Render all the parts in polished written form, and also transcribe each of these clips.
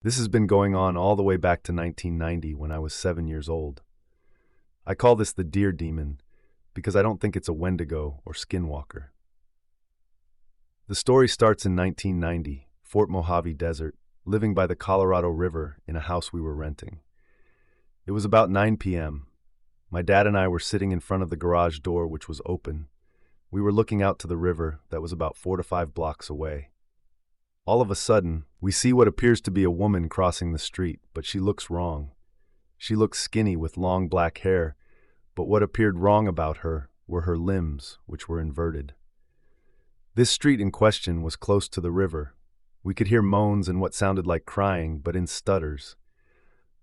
This has been going on all the way back to 1990 when I was 7 years old. I call this the deer demon because I don't think it's a Wendigo or skinwalker. The story starts in 1990, Fort Mojave Desert, living by the Colorado River in a house we were renting. It was about 9 p.m. My dad and I were sitting in front of the garage door, which was open. We were looking out to the river that was about 4 to 5 blocks away. All of a sudden, we see what appears to be a woman crossing the street, but she looks wrong. She looks skinny with long black hair, but what appeared wrong about her were her limbs, which were inverted. This street in question was close to the river. We could hear moans and what sounded like crying, but in stutters.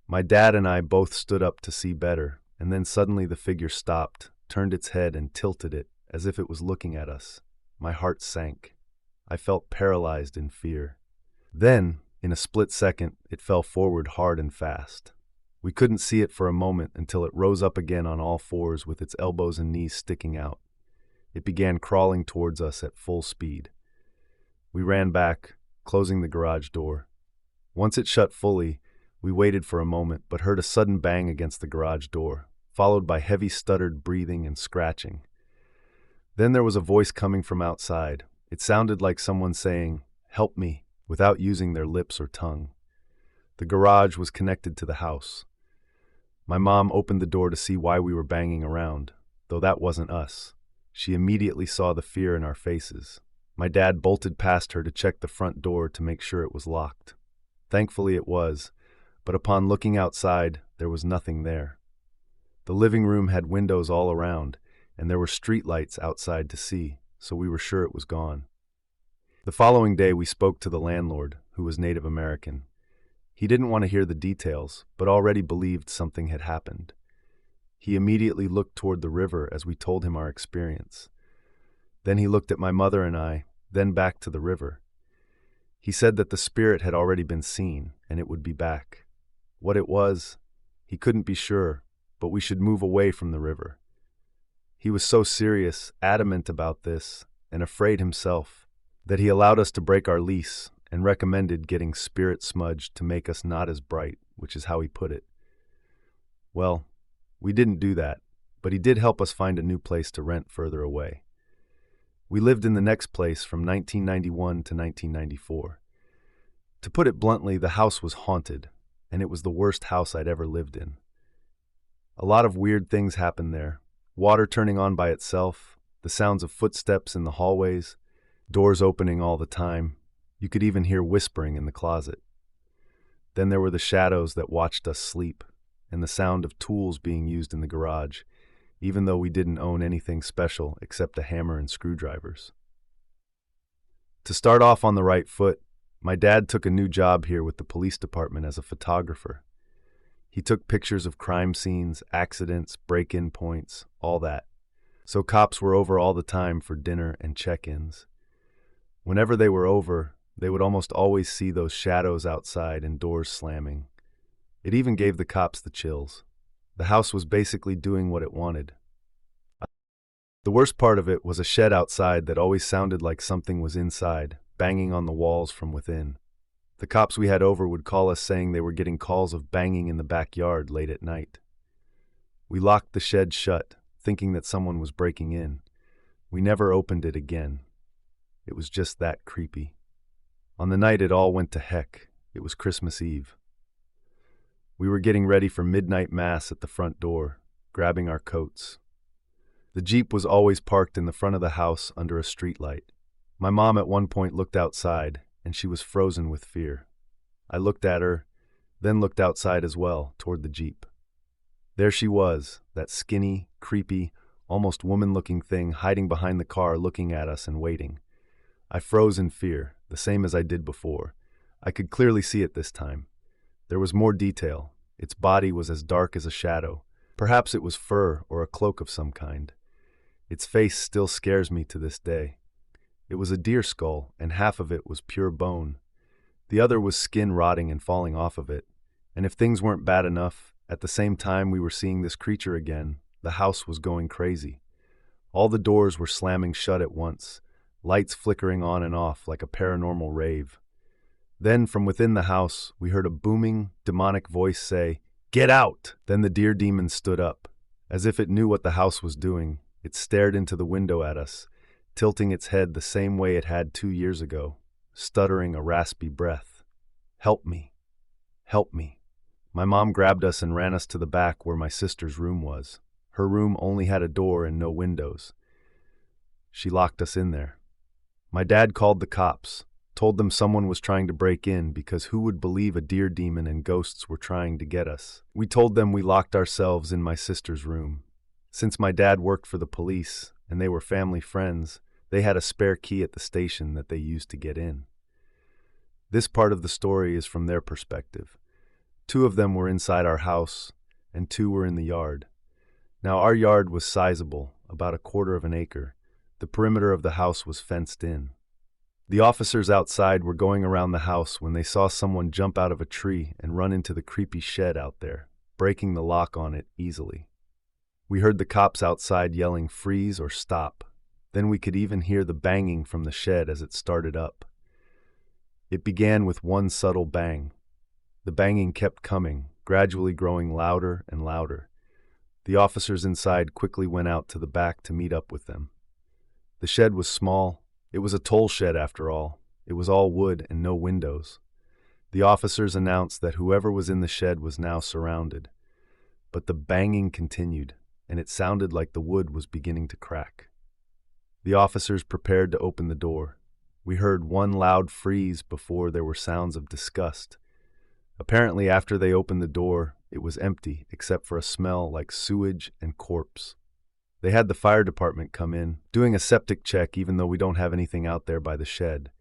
My dad and I both stood up to see better, and then suddenly the figure stopped, turned its head and tilted it, as if it was looking at us. My heart sank. I felt paralyzed in fear. Then, in a split second, it fell forward hard and fast. We couldn't see it for a moment until it rose up again on all fours with its elbows and knees sticking out. It began crawling towards us at full speed. We ran back, closing the garage door. Once it shut fully, we waited for a moment but heard a sudden bang against the garage door, followed by heavy stuttered breathing and scratching. Then there was a voice coming from outside. It sounded like someone saying, "Help me," without using their lips or tongue. The garage was connected to the house. My mom opened the door to see why we were banging around, though that wasn't us. She immediately saw the fear in our faces. My dad bolted past her to check the front door to make sure it was locked. Thankfully it was, but upon looking outside, there was nothing there. The living room had windows all around, and there were street lights outside to see, so we were sure it was gone. The following day we spoke to the landlord, who was Native American. He didn't want to hear the details, but already believed something had happened. He immediately looked toward the river as we told him our experience. Then he looked at my mother and I, then back to the river. He said that the spirit had already been seen, and it would be back. What it was, he couldn't be sure, but we should move away from the river. He was so serious, adamant about this, and afraid himself, that he allowed us to break our lease and recommended getting spirit smudged to make us not as bright, which is how he put it. Well, we didn't do that, but he did help us find a new place to rent further away. We lived in the next place from 1991 to 1994. To put it bluntly, the house was haunted, and it was the worst house I'd ever lived in. A lot of weird things happened there. Water turning on by itself, the sounds of footsteps in the hallways, doors opening all the time. You could even hear whispering in the closet. Then there were the shadows that watched us sleep, and the sound of tools being used in the garage, even though we didn't own anything special except a hammer and screwdrivers. To start off on the right foot, my dad took a new job here with the police department as a photographer. He took pictures of crime scenes, accidents, break-in points, all that. So cops were over all the time for dinner and check-ins. Whenever they were over, they would almost always see those shadows outside and doors slamming. It even gave the cops the chills. The house was basically doing what it wanted. The worst part of it was a shed outside that always sounded like something was inside, banging on the walls from within. The cops we had over would call us saying they were getting calls of banging in the backyard late at night. We locked the shed shut, thinking that someone was breaking in. We never opened it again. It was just that creepy. On the night it all went to heck, it was Christmas Eve. We were getting ready for midnight mass at the front door, grabbing our coats. The Jeep was always parked in the front of the house under a streetlight. My mom at one point looked outside, and she was frozen with fear. I looked at her, then looked outside as well, toward the Jeep. There she was, that skinny, creepy, almost woman-looking thing hiding behind the car looking at us and waiting. I froze in fear, the same as I did before. I could clearly see it this time. There was more detail. Its body was as dark as a shadow. Perhaps it was fur or a cloak of some kind. Its face still scares me to this day. It was a deer skull, and half of it was pure bone. The other was skin rotting and falling off of it. And if things weren't bad enough, at the same time we were seeing this creature again, the house was going crazy. All the doors were slamming shut at once, lights flickering on and off like a paranormal rave. Then, from within the house, we heard a booming, demonic voice say, "Get out!" Then the deer demon stood up. As if it knew what the house was doing, it stared into the window at us, tilting its head the same way it had 2 years ago, stuttering a raspy breath. "Help me. Help me." My mom grabbed us and ran us to the back where my sister's room was. Her room only had a door and no windows. She locked us in there. My dad called the cops, told them someone was trying to break in because who would believe a deer demon and ghosts were trying to get us? We told them we locked ourselves in my sister's room. Since my dad worked for the police and they were family friends, they had a spare key at the station that they used to get in. This part of the story is from their perspective. 2 of them were inside our house and 2 were in the yard. Now our yard was sizable, about 1/4 of an acre. The perimeter of the house was fenced in. The officers outside were going around the house when they saw someone jump out of a tree and run into the creepy shed out there, breaking the lock on it easily. We heard the cops outside yelling freeze or stop. Then we could even hear the banging from the shed as it started up. It began with one subtle bang. The banging kept coming, gradually growing louder and louder. The officers inside quickly went out to the back to meet up with them. The shed was small. It was a toll shed after all. It was all wood and no windows. The officers announced that whoever was in the shed was now surrounded. But the banging continued, and it sounded like the wood was beginning to crack. The officers prepared to open the door. We heard one loud freeze before there were sounds of disgust. Apparently, after they opened the door, it was empty except for a smell like sewage and corpse. They had the fire department come in, doing a septic check even though we don't have anything out there by the shed.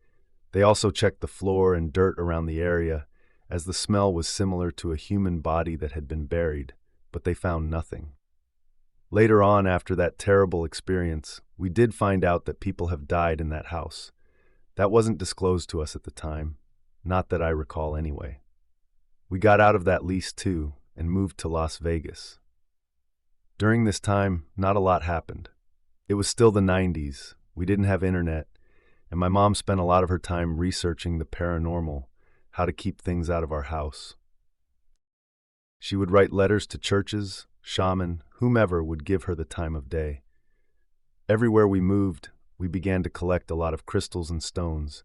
They also checked the floor and dirt around the area, as the smell was similar to a human body that had been buried, but they found nothing. Later on, after that terrible experience, we did find out that people have died in that house. That wasn't disclosed to us at the time, not that I recall anyway. We got out of that lease too and moved to Las Vegas. During this time, not a lot happened. It was still the 90s, we didn't have internet, and my mom spent a lot of her time researching the paranormal, how to keep things out of our house. She would write letters to churches, shaman, whomever would give her the time of day. Everywhere we moved, we began to collect a lot of crystals and stones.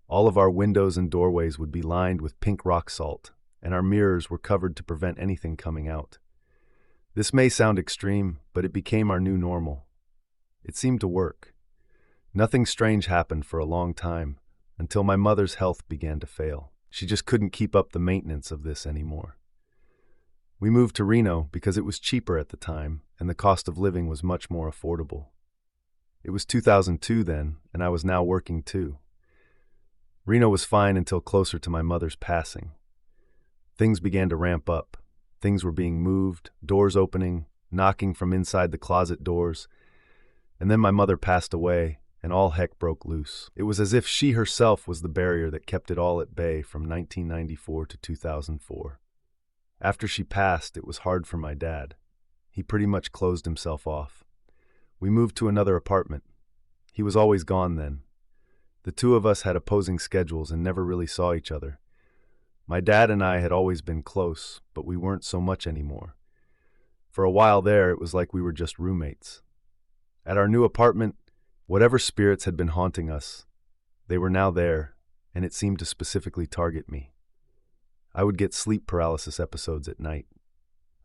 All of our windows and doorways would be lined with pink rock salt, and our mirrors were covered to prevent anything coming out. This may sound extreme, but it became our new normal. It seemed to work. Nothing strange happened for a long time, until my mother's health began to fail. She just couldn't keep up the maintenance of this anymore. We moved to Reno because it was cheaper at the time, and the cost of living was much more affordable. It was 2002 then, and I was now working too. Reno was fine until closer to my mother's passing. Things began to ramp up. Things were being moved, doors opening, knocking from inside the closet doors, and then my mother passed away, and all heck broke loose. It was as if she herself was the barrier that kept it all at bay from 1994 to 2004. After she passed, it was hard for my dad. He pretty much closed himself off. We moved to another apartment. He was always gone then. The 2 of us had opposing schedules and never really saw each other. My dad and I had always been close, but we weren't so much anymore. For a while there, it was like we were just roommates. At our new apartment, whatever spirits had been haunting us, they were now there, and it seemed to specifically target me. I would get sleep paralysis episodes at night.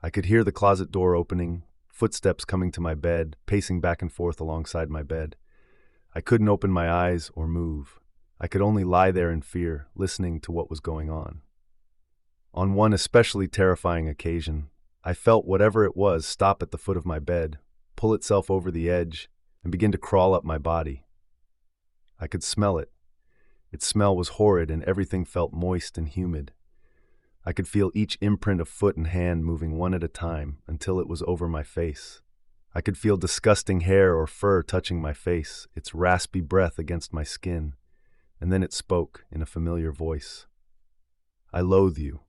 I could hear the closet door opening, footsteps coming to my bed, pacing back and forth alongside my bed. I couldn't open my eyes or move. I could only lie there in fear, listening to what was going on. On one especially terrifying occasion, I felt whatever it was stop at the foot of my bed, pull itself over the edge, and begin to crawl up my body. I could smell it. Its smell was horrid and everything felt moist and humid. I could feel each imprint of foot and hand moving one at a time until it was over my face. I could feel disgusting hair or fur touching my face, its raspy breath against my skin, and then it spoke in a familiar voice. "I loathe you."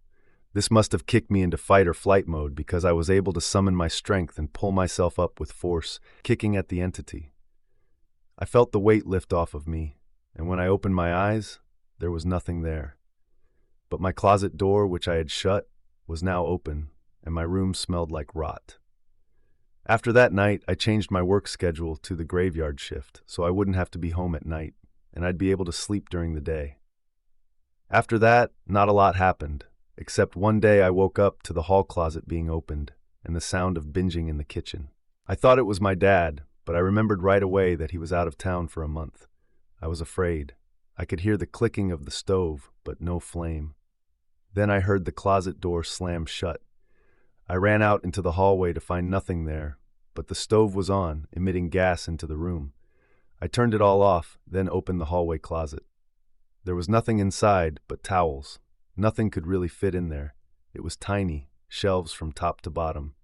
This must have kicked me into fight or flight mode because I was able to summon my strength and pull myself up with force, kicking at the entity. I felt the weight lift off of me, and when I opened my eyes, there was nothing there. But my closet door, which I had shut, was now open, and my room smelled like rot. After that night, I changed my work schedule to the graveyard shift so I wouldn't have to be home at night, and I'd be able to sleep during the day. After that, not a lot happened, except one day I woke up to the hall closet being opened and the sound of binging in the kitchen. I thought it was my dad, but I remembered right away that he was out of town for a month. I was afraid. I could hear the clicking of the stove, but no flame. Then I heard the closet door slam shut. I ran out into the hallway to find nothing there, but the stove was on, emitting gas into the room. I turned it all off, then opened the hallway closet. There was nothing inside but towels. Nothing could really fit in there. It was tiny, shelves from top to bottom.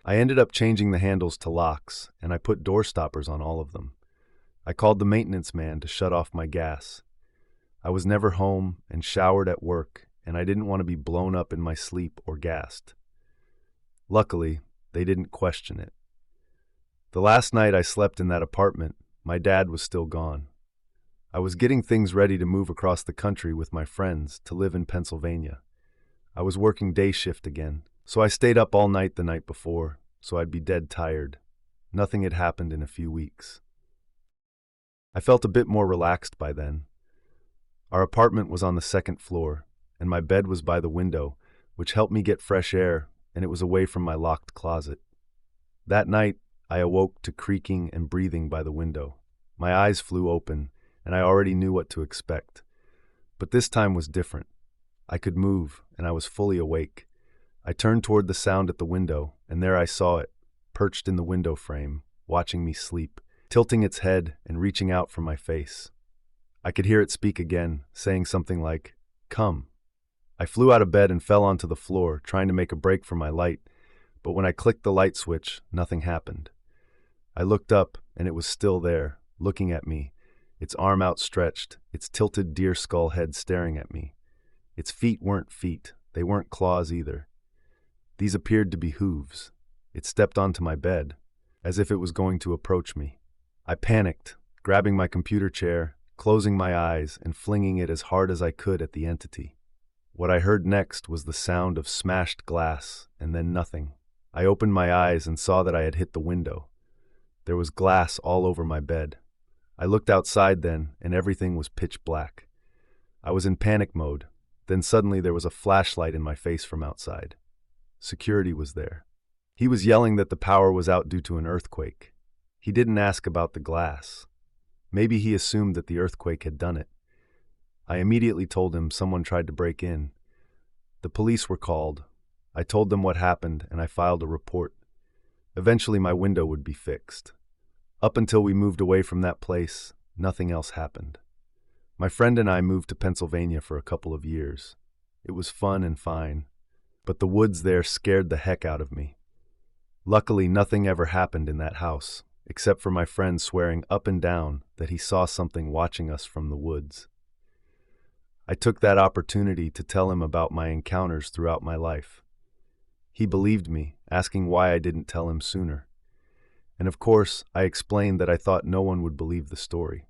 I ended up changing the handles to locks, and I put door stoppers on all of them. I called the maintenance man to shut off my gas. I was never home and showered at work, and I didn't want to be blown up in my sleep or gassed. Luckily, they didn't question it. The last night I slept in that apartment, my dad was still gone. I was getting things ready to move across the country with my friends to live in Pennsylvania. I was working day shift again, so I stayed up all night the night before, so I'd be dead tired. Nothing had happened in a few weeks. I felt a bit more relaxed by then. Our apartment was on the second floor, and my bed was by the window, which helped me get fresh air, and it was away from my locked closet. That night, I awoke to creaking and breathing by the window. My eyes flew open, and I already knew what to expect. But this time was different. I could move, and I was fully awake. I turned toward the sound at the window, and there I saw it, perched in the window frame, watching me sleep, tilting its head and reaching out for my face. I could hear it speak again, saying something like, "Come." I flew out of bed and fell onto the floor, trying to make a break for my light, but when I clicked the light switch, nothing happened. I looked up, and it was still there, looking at me, its arm outstretched, its tilted deer skull head staring at me. Its feet weren't feet, they weren't claws either. These appeared to be hooves. It stepped onto my bed, as if it was going to approach me. I panicked, grabbing my computer chair, closing my eyes, and flinging it as hard as I could at the entity. What I heard next was the sound of smashed glass, and then nothing. I opened my eyes and saw that I had hit the window. There was glass all over my bed. I looked outside then, and everything was pitch black. I was in panic mode. Then suddenly there was a flashlight in my face from outside. Security was there. He was yelling that the power was out due to an earthquake. He didn't ask about the glass. Maybe he assumed that the earthquake had done it. I immediately told him someone tried to break in. The police were called. I told them what happened, and I filed a report. Eventually my window would be fixed. Up until we moved away from that place, nothing else happened. My friend and I moved to Pennsylvania for a couple of years. It was fun and fine, but the woods there scared the heck out of me. Luckily, nothing ever happened in that house, except for my friend swearing up and down that he saw something watching us from the woods. I took that opportunity to tell him about my encounters throughout my life. He believed me, asking why I didn't tell him sooner. And of course, I explained that I thought no one would believe the story.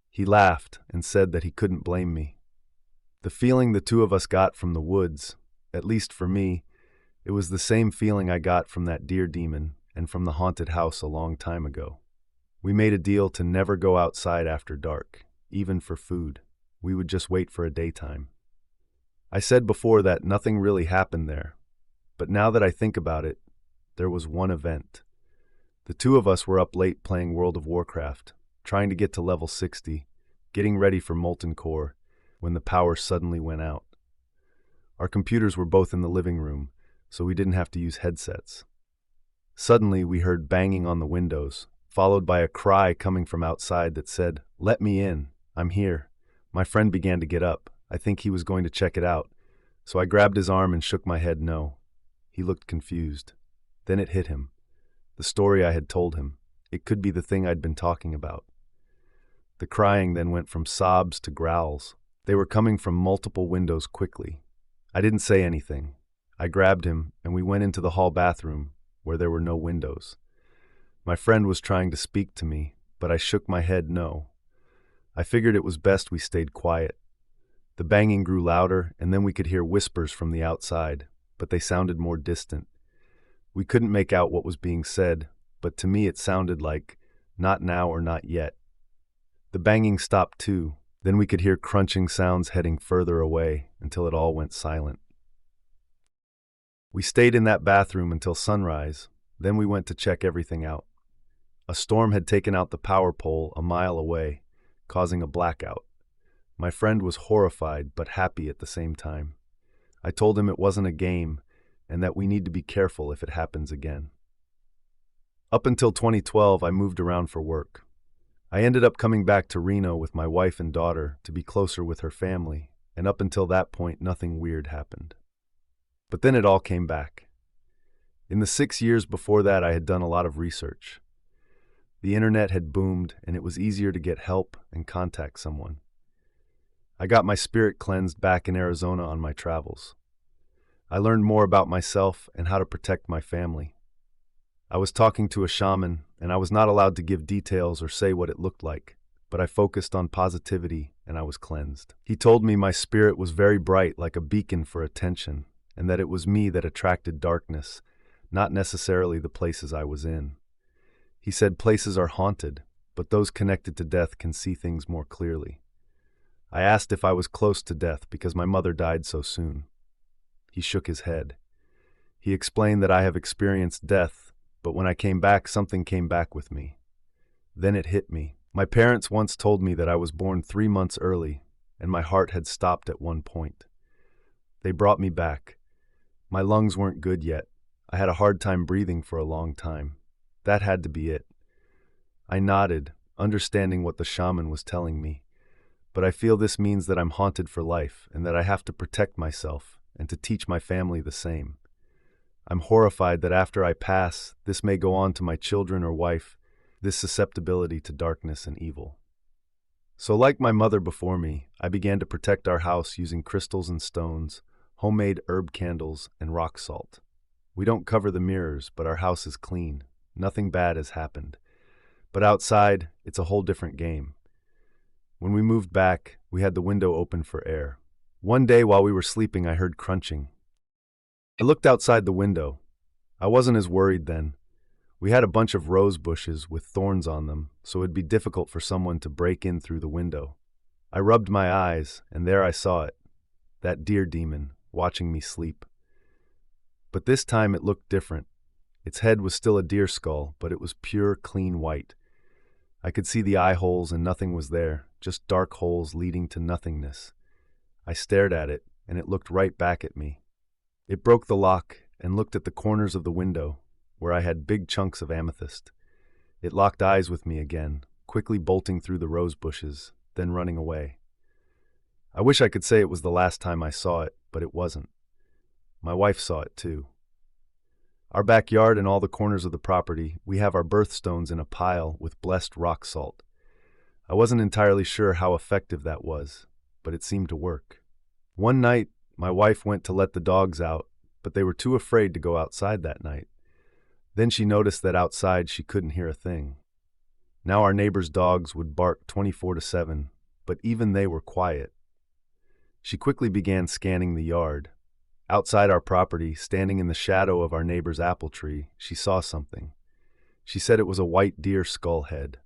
He laughed and said that he couldn't blame me. The feeling the two of us got from the woods, at least for me, it was the same feeling I got from that deer demon and from the haunted house a long time ago. We made a deal to never go outside after dark, even for food. We would just wait for a daytime. I said before that nothing really happened there, but now that I think about it, there was one event. The two of us were up late playing World of Warcraft, trying to get to level 60, getting ready for Molten Core, when the power suddenly went out. Our computers were both in the living room, so we didn't have to use headsets. Suddenly, we heard banging on the windows, followed by a cry coming from outside that said, "Let me in, I'm here." My friend began to get up. I think he was going to check it out, so I grabbed his arm and shook my head no. He looked confused. Then it hit him. The story I had told him. It could be the thing I'd been talking about. The crying then went from sobs to growls. They were coming from multiple windows quickly. I didn't say anything. I grabbed him, and we went into the hall bathroom, where there were no windows. My friend was trying to speak to me, but I shook my head no. I figured it was best we stayed quiet. The banging grew louder, and then we could hear whispers from the outside, but they sounded more distant. We couldn't make out what was being said, but to me it sounded like, "Not now or not yet." The banging stopped too. Then we could hear crunching sounds heading further away until it all went silent. We stayed in that bathroom until sunrise. Then we went to check everything out. A storm had taken out the power pole a mile away, causing a blackout. My friend was horrified but happy at the same time. I told him it wasn't a game and that we need to be careful if it happens again. Up until 2012, I moved around for work. I ended up coming back to Reno with my wife and daughter to be closer with her family, and up until that point, nothing weird happened. But then it all came back. In the 6 years before that, I had done a lot of research. The internet had boomed, and it was easier to get help and contact someone. I got my spirit cleansed back in Arizona on my travels. I learned more about myself and how to protect my family. I was talking to a shaman, and I was not allowed to give details or say what it looked like, but I focused on positivity and I was cleansed. He told me my spirit was very bright, like a beacon for attention, and that it was me that attracted darkness, not necessarily the places I was in. He said places are haunted, but those connected to death can see things more clearly. I asked if I was close to death because my mother died so soon. He shook his head. He explained that I have experienced death, but when I came back, something came back with me. Then it hit me. My parents once told me that I was born 3 months early, and my heart had stopped at one point. They brought me back. My lungs weren't good yet. I had a hard time breathing for a long time. That had to be it. I nodded, understanding what the shaman was telling me. But I feel this means that I'm haunted for life and that I have to protect myself and to teach my family the same. I'm horrified that after I pass, this may go on to my children or wife, this susceptibility to darkness and evil. So like my mother before me, I began to protect our house using crystals and stones, homemade herb candles, and rock salt. We don't cover the mirrors, but our house is clean. Nothing bad has happened. But outside, it's a whole different game. When we moved back, we had the window open for air. One day while we were sleeping, I heard crunching. I looked outside the window. I wasn't as worried then. We had a bunch of rose bushes with thorns on them, so it'd be difficult for someone to break in through the window. I rubbed my eyes, and there I saw it, that deer demon, watching me sleep. But this time it looked different. Its head was still a deer skull, but it was pure, clean white. I could see the eye holes and nothing was there, just dark holes leading to nothingness. I stared at it, and it looked right back at me. It broke the lock and looked at the corners of the window, where I had big chunks of amethyst. It locked eyes with me again, quickly bolting through the rose bushes, then running away. I wish I could say it was the last time I saw it, but it wasn't. My wife saw it too. Our backyard and all the corners of the property, we have our birthstones in a pile with blessed rock salt. I wasn't entirely sure how effective that was, but it seemed to work. One night, my wife went to let the dogs out, but they were too afraid to go outside that night. Then she noticed that outside she couldn't hear a thing. Now our neighbors' dogs would bark 24/7, but even they were quiet. She quickly began scanning the yard. Outside our property, standing in the shadow of our neighbor's apple tree, she saw something. She said it was a white deer skull head.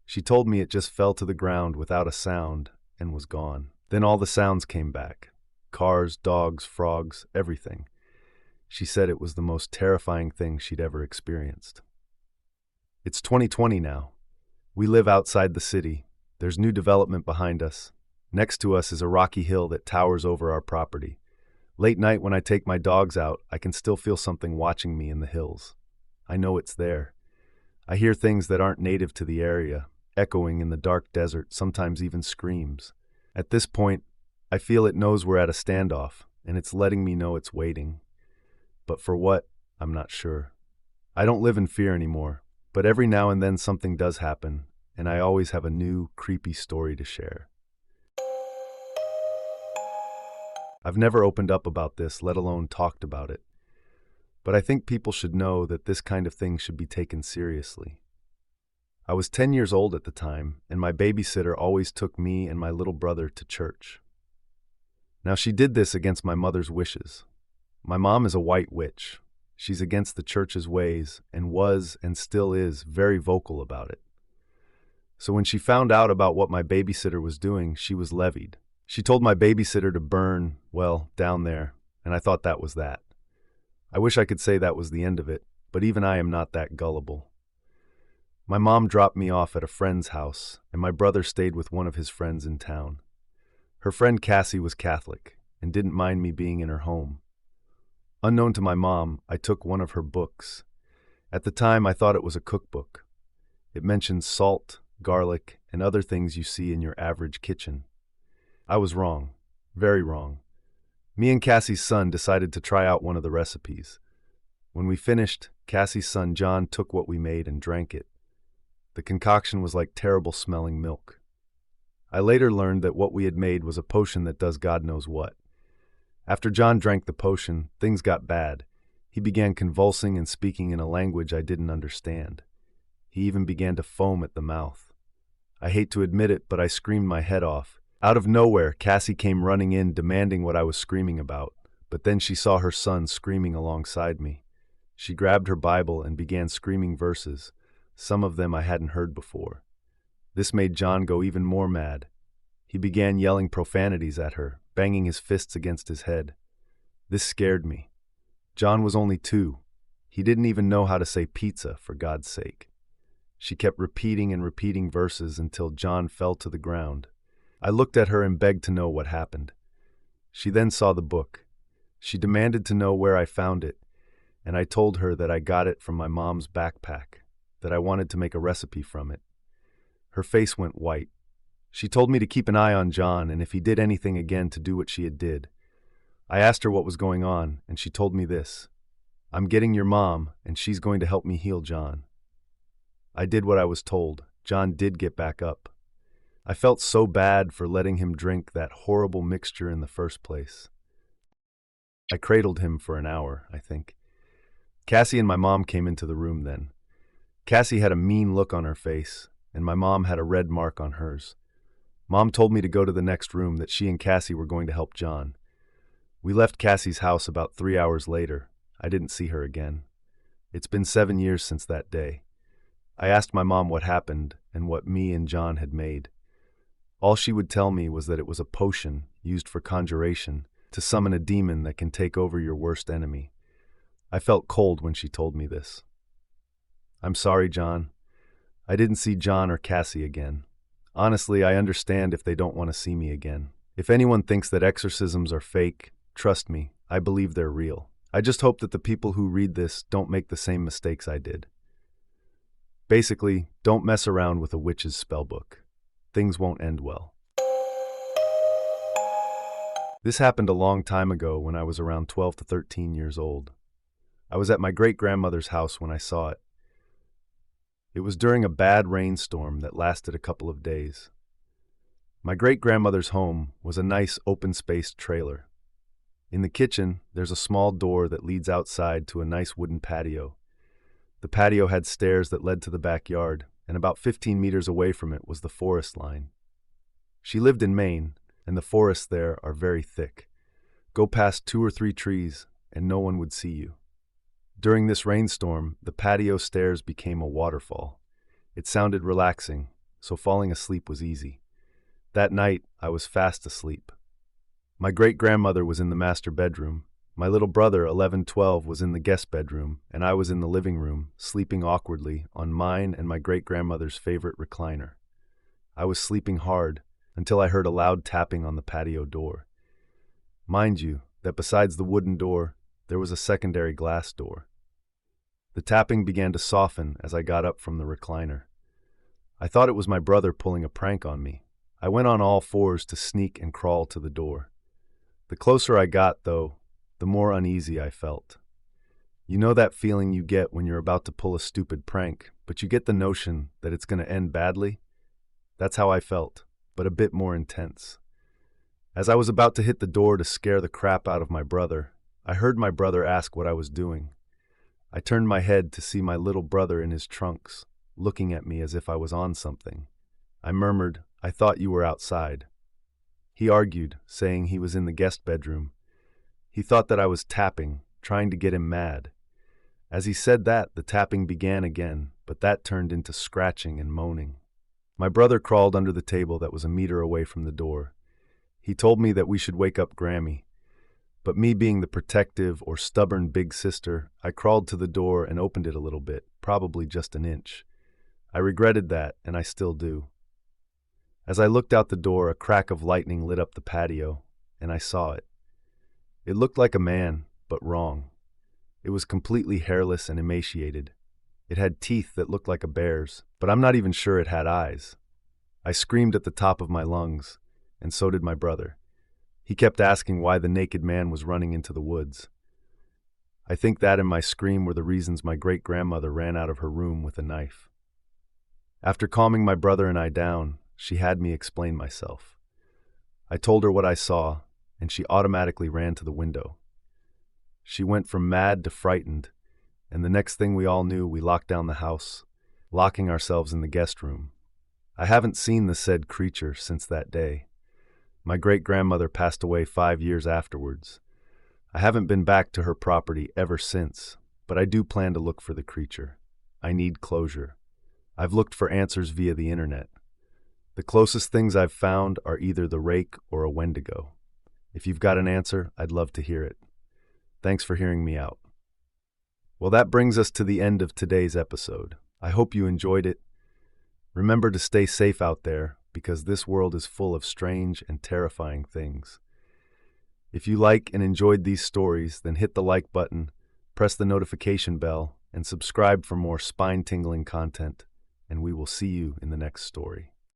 She told me it just fell to the ground without a sound and was gone. Then all the sounds came back. Cars, dogs, frogs, everything. She said it was the most terrifying thing she'd ever experienced. It's 2020 now. We live outside the city. There's new development behind us. Next to us is a rocky hill that towers over our property. Late night when I take my dogs out, I can still feel something watching me in the hills. I know it's there. I hear things that aren't native to the area, echoing in the dark desert, sometimes even screams. At this point, I feel it knows we're at a standoff, and it's letting me know it's waiting. But for what, I'm not sure. I don't live in fear anymore, but every now and then something does happen, and I always have a new, creepy story to share. I've never opened up about this, let alone talked about it. But I think people should know that this kind of thing should be taken seriously. I was 10 years old at the time, and my babysitter always took me and my little brother to church. Now, she did this against my mother's wishes. My mom is a white witch. She's against the church's ways and was and still is very vocal about it. So when she found out about what my babysitter was doing, she was levied. She told my babysitter to burn, well, down there, and I thought that was that. I wish I could say that was the end of it, but even I am not that gullible. My mom dropped me off at a friend's house, and my brother stayed with one of his friends in town. Her friend Cassie was Catholic and didn't mind me being in her home. Unknown to my mom, I took one of her books. At the time, I thought it was a cookbook. It mentioned salt, garlic, and other things you see in your average kitchen. I was wrong, very wrong. Me and Cassie's son decided to try out one of the recipes. When we finished, Cassie's son John took what we made and drank it. The concoction was like terrible-smelling milk. I later learned that what we had made was a potion that does God knows what. After John drank the potion, things got bad. He began convulsing and speaking in a language I didn't understand. He even began to foam at the mouth. I hate to admit it, but I screamed my head off. Out of nowhere, Cassie came running in, demanding what I was screaming about, but then she saw her son screaming alongside me. She grabbed her Bible and began screaming verses. Some of them I hadn't heard before. This made John go even more mad. He began yelling profanities at her, banging his fists against his head. This scared me. John was only 2. He didn't even know how to say pizza, for God's sake. She kept repeating and repeating verses until John fell to the ground. I looked at her and begged to know what happened. She then saw the book. She demanded to know where I found it, and I told her that I got it from my mom's backpack, that I wanted to make a recipe from it. Her face went white. She told me to keep an eye on John, and if he did anything again, to do what she had did. I asked her what was going on, and she told me this: I'm getting your mom, and she's going to help me heal John. I did what I was told. John did get back up. I felt so bad for letting him drink that horrible mixture in the first place. I cradled him for an hour, I think. Cassie and my mom came into the room then. Cassie had a mean look on her face, and my mom had a red mark on hers. Mom told me to go to the next room, that she and Cassie were going to help John. We left Cassie's house about 3 hours later. I didn't see her again. It's been 7 years since that day. I asked my mom what happened and what me and John had made. All she would tell me was that it was a potion used for conjuration to summon a demon that can take over your worst enemy. I felt cold when she told me this. I'm sorry, John. I didn't see John or Cassie again. Honestly, I understand if they don't want to see me again. If anyone thinks that exorcisms are fake, trust me, I believe they're real. I just hope that the people who read this don't make the same mistakes I did. Basically, don't mess around with a witch's spellbook. Things won't end well. This happened a long time ago when I was around 12 to 13 years old. I was at my great-grandmother's house when I saw it. It was during a bad rainstorm that lasted a couple of days. My great-grandmother's home was a nice open-spaced trailer. In the kitchen, there's a small door that leads outside to a nice wooden patio. The patio had stairs that led to the backyard, and about 15 meters away from it was the forest line. She lived in Maine, and the forests there are very thick. Go past 2 or 3 trees, and no one would see you. During this rainstorm, the patio stairs became a waterfall. It sounded relaxing, so falling asleep was easy. That night, I was fast asleep. My great-grandmother was in the master bedroom. My little brother, 11-12, was in the guest bedroom, and I was in the living room, sleeping awkwardly on mine and my great-grandmother's favorite recliner. I was sleeping hard until I heard a loud tapping on the patio door. Mind you, that besides the wooden door, there was a secondary glass door. The tapping began to soften as I got up from the recliner. I thought it was my brother pulling a prank on me. I went on all fours to sneak and crawl to the door. The closer I got, though, the more uneasy I felt. You know that feeling you get when you're about to pull a stupid prank, but you get the notion that it's going to end badly? That's how I felt, but a bit more intense. As I was about to hit the door to scare the crap out of my brother, I heard my brother ask what I was doing. I turned my head to see my little brother in his trunks, looking at me as if I was on something. I murmured, "I thought you were outside." He argued, saying he was in the guest bedroom. He thought that I was tapping, trying to get him mad. As he said that, the tapping began again, but that turned into scratching and moaning. My brother crawled under the table that was a meter away from the door. He told me that we should wake up Grammy. But me being the protective or stubborn big sister, I crawled to the door and opened it a little bit, probably just an inch. I regretted that, and I still do. As I looked out the door, a crack of lightning lit up the patio, and I saw it. It looked like a man, but wrong. It was completely hairless and emaciated. It had teeth that looked like a bear's, but I'm not even sure it had eyes. I screamed at the top of my lungs, and so did my brother. He kept asking why the naked man was running into the woods. I think that and my scream were the reasons my great-grandmother ran out of her room with a knife. After calming my brother and I down, she had me explain myself. I told her what I saw, and she automatically ran to the window. She went from mad to frightened, and the next thing we all knew, we locked down the house, locking ourselves in the guest room. I haven't seen the said creature since that day. My great-grandmother passed away 5 years afterwards. I haven't been back to her property ever since, but I do plan to look for the creature. I need closure. I've looked for answers via the internet. The closest things I've found are either the rake or a Wendigo. If you've got an answer, I'd love to hear it. Thanks for hearing me out. Well, that brings us to the end of today's episode. I hope you enjoyed it. Remember to stay safe out there, because this world is full of strange and terrifying things. If you like and enjoyed these stories, then hit the like button, press the notification bell, and subscribe for more spine-tingling content, and we will see you in the next story.